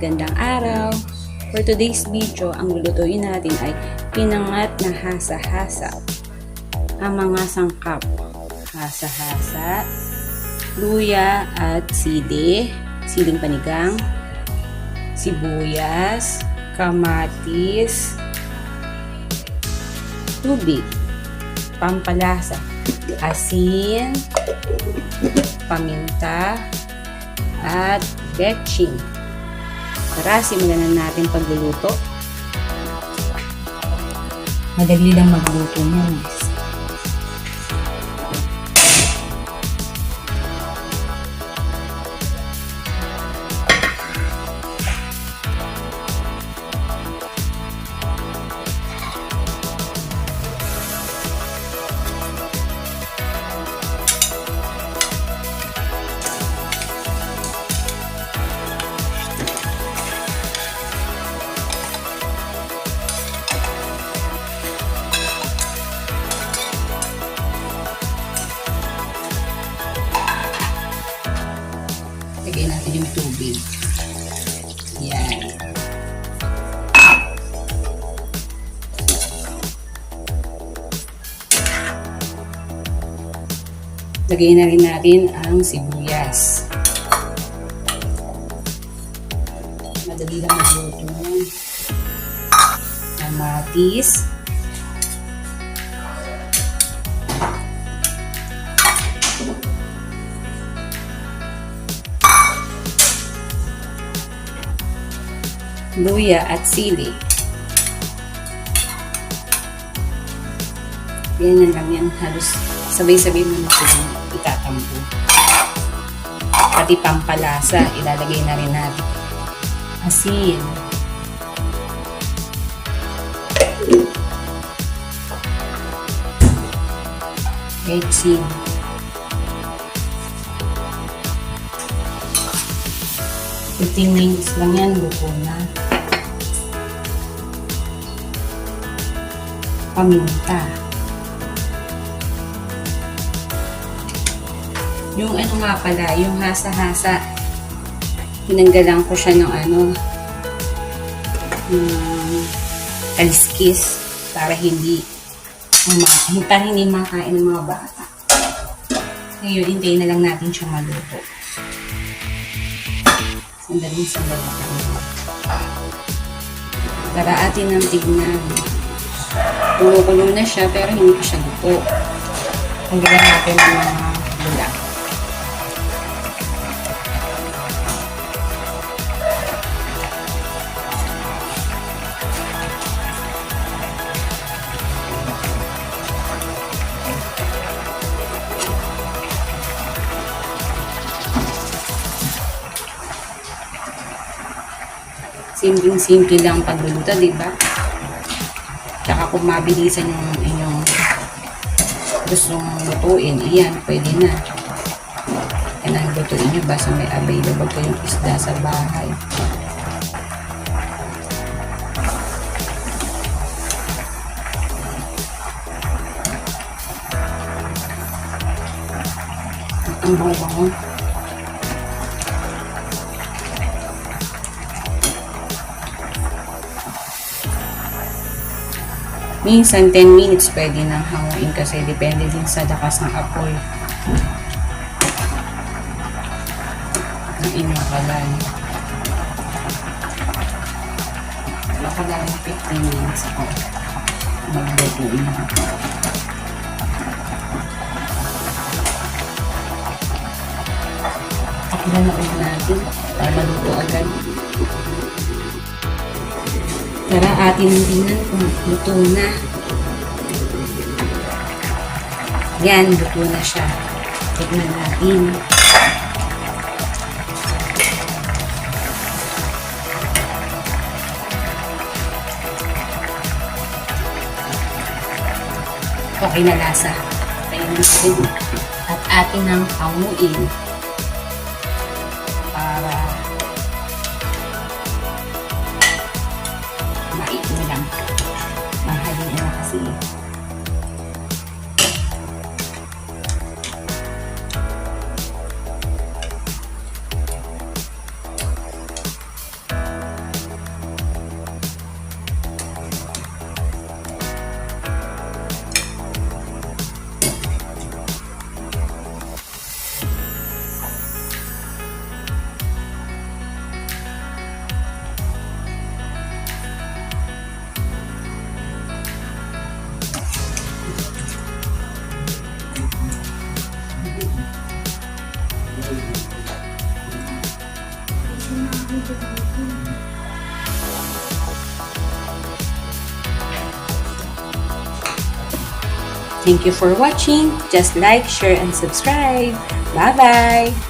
magandang araw. For today's video, ang lulutuin natin ay pinangat na hasa-hasa. Ang mga sangkap, hasa-hasa, luya at sili, siling panigang, sibuyas, kamatis, tubig, pampalasa, asin, paminta, at betchin. Tara, simulan na natin pagluluto. Madali lang magluto niyan. Lagay natin yung tubig. Yan. Lagay na rin natin ang sibuyas. Madali lang magluto. Kamatis. Luya at sili. Yan lang yan. Halos sabay-sabay mo na itatampo. Pati pampalasa, ilalagay na rin natin. Asin. Betchin. 15 minutes lang yan, luto na. Paminta. Yung ano nga pala, yung hasa-hasa, tinanggalan ko siya ng kaliskis para hindi makain ng mga bata. Ngayon, hintayin na lang natin siya maluto. Sandali. Tara atin ang tignan. Kulo-kulo na siya pero hindi pa siya luto. Tanggalan natin ang mga bula. Simpleng-simple lang pagluluto, diba? Tsaka kung mabilisan yung inyong gustong lutuin, iyan, pwede na. Yan ang lutuin nyo, basta may available kayong isda sa bahay. Ang bango-bango. Minsan 10 minutes pwede nang hanguin kasi depende din sa lakas ng apoy ng inyong kalan. Makalan 15 minutes ako maglutuin. Takilan na ulit natin para maluto agad. Tara, atin tingnan kung luto na. Yan, luto na siya. Tignan natin. Okay na lasa. Tayo natin. At atin ang hanguin para maiulang. Mahalin na kasi. Thank you for watching. Just like, share, and subscribe. Bye-bye!